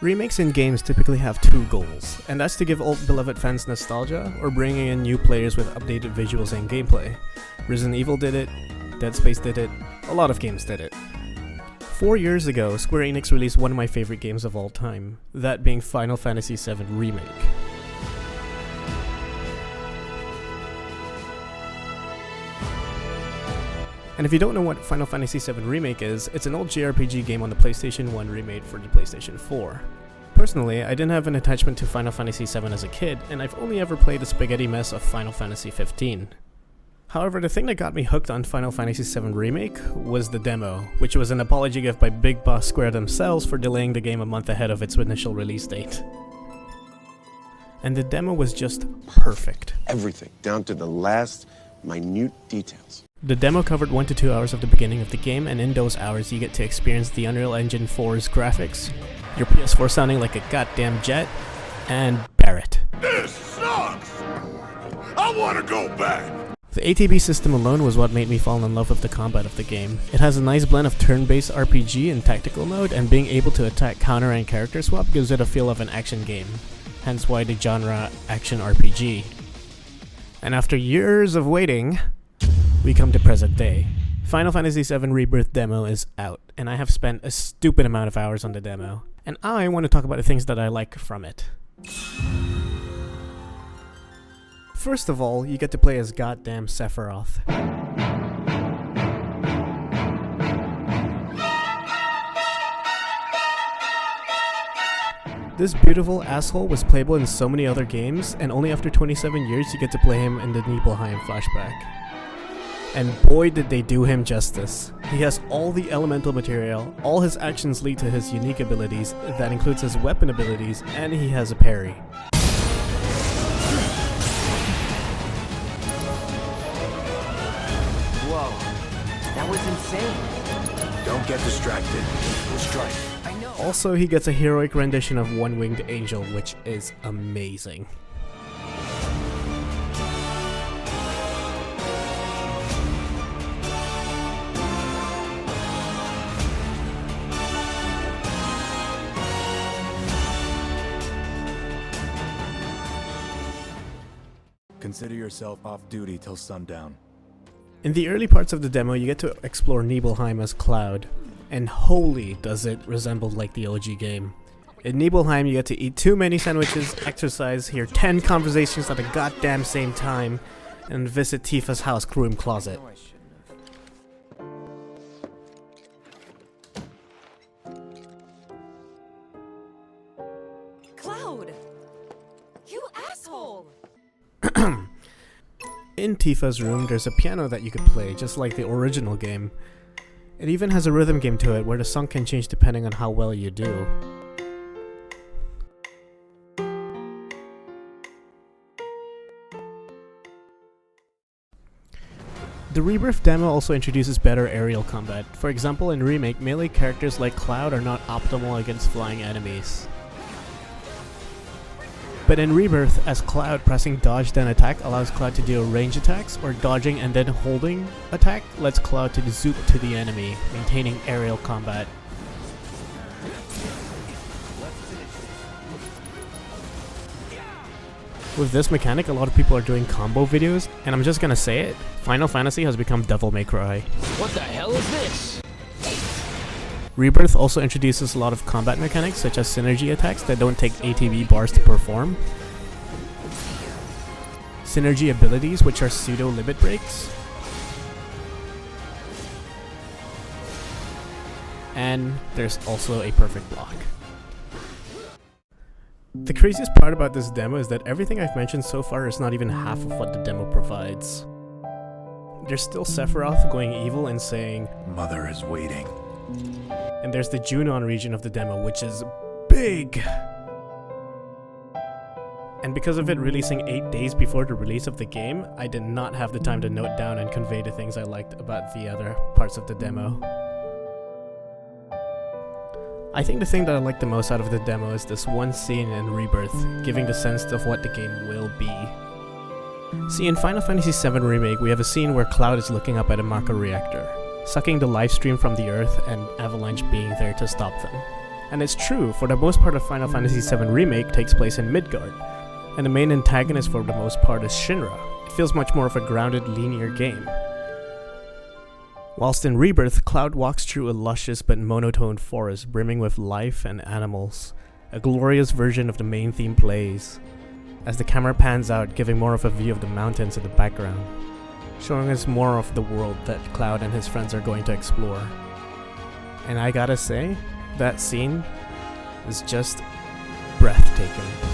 Remakes in games typically have two goals, and that's to give old beloved fans nostalgia or bringing in new players with updated visuals and gameplay. Resident Evil did it, Dead Space did it, a lot of games did it. 4 years ago, Square Enix released one of my favorite games of all time, that being Final Fantasy VII Remake. And if you don't know what Final Fantasy VII Remake is, it's an old JRPG game on the PlayStation 1 remade for the PlayStation 4. Personally, I didn't have an attachment to Final Fantasy VII as a kid, and I've only ever played the spaghetti mess of Final Fantasy 15. However, the thing that got me hooked on Final Fantasy VII Remake was the demo, which was an apology gift by Big Boss Square themselves for delaying the game a month ahead of its initial release date. And the demo was just perfect. Everything, down to the last minute details. The demo covered 1 to 2 hours of the beginning of the game, and in those hours you get to experience the Unreal Engine 4's graphics, your PS4 sounding like a goddamn jet, and Barrett. This sucks! I wanna go back! The ATB system alone was what made me fall in love with the combat of the game. It has a nice blend of turn-based RPG and tactical mode, and being able to attack, counter, and character swap gives it a feel of an action game, hence why the genre action RPG. And after years of waiting, we come to present day. Final Fantasy VII Rebirth demo is out, and I have spent a stupid amount of hours on the demo, and I want to talk about the things that I like from it. First of all, you get to play as goddamn Sephiroth. This beautiful asshole was playable in so many other games, and only after 27 years you get to play him in the Nibelheim flashback. And boy did they do him justice. He has all the elemental material, all his actions lead to his unique abilities, that includes his weapon abilities, and he has a parry. Whoa, that was insane. Don't get distracted. We'll strike. I know. Also, he gets a heroic rendition of One-Winged Angel, which is amazing. Consider yourself off duty till sundown. In the early parts of the demo, you get to explore Nibelheim as Cloud, and holy does it resemble like the OG game. In Nibelheim, you get to eat too many sandwiches, exercise, hear 10 conversations at the goddamn same time, and visit Tifa's house crewroom closet. Cloud! You asshole! In Tifa's room, there's a piano that you can play, just like the original game. It even has a rhythm game to it, where the song can change depending on how well you do. The Rebirth demo also introduces better aerial combat. For example, in Remake, melee characters like Cloud are not optimal against flying enemies. But in Rebirth, as Cloud, pressing dodge then attack allows Cloud to deal range attacks, or dodging and then holding attack lets Cloud to zoop to the enemy, maintaining aerial combat. With this mechanic, a lot of people are doing combo videos, and I'm just gonna say it, Final Fantasy has become Devil May Cry. What the hell is this? Rebirth also introduces a lot of combat mechanics, such as synergy attacks that don't take ATB bars to perform, synergy abilities, which are pseudo limit breaks, and there's also a perfect block. The craziest part about this demo is that everything I've mentioned so far is not even half of what the demo provides. There's still Sephiroth going evil and saying, Mother is waiting. and there's the Junon region of the demo, which is big! And because of it releasing 8 days before the release of the game, I did not have the time to note down and convey the things I liked about the other parts of the demo. I think the thing that I like the most out of the demo is this one scene in Rebirth, giving the sense of what the game will be. See, in Final Fantasy VII Remake, we have a scene where Cloud is looking up at a Mako reactor, sucking the life stream from the Earth, and Avalanche being there to stop them. And it's true, for the most part of Final Fantasy VII Remake takes place in Midgard, and the main antagonist for the most part is Shinra. It feels much more of a grounded, linear game. Whilst in Rebirth, Cloud walks through a luscious but monotone forest brimming with life and animals. A glorious version of the main theme plays, as the camera pans out, giving more of a view of the mountains in the background, showing us more of the world that Cloud and his friends are going to explore. And I gotta say, that scene is just breathtaking.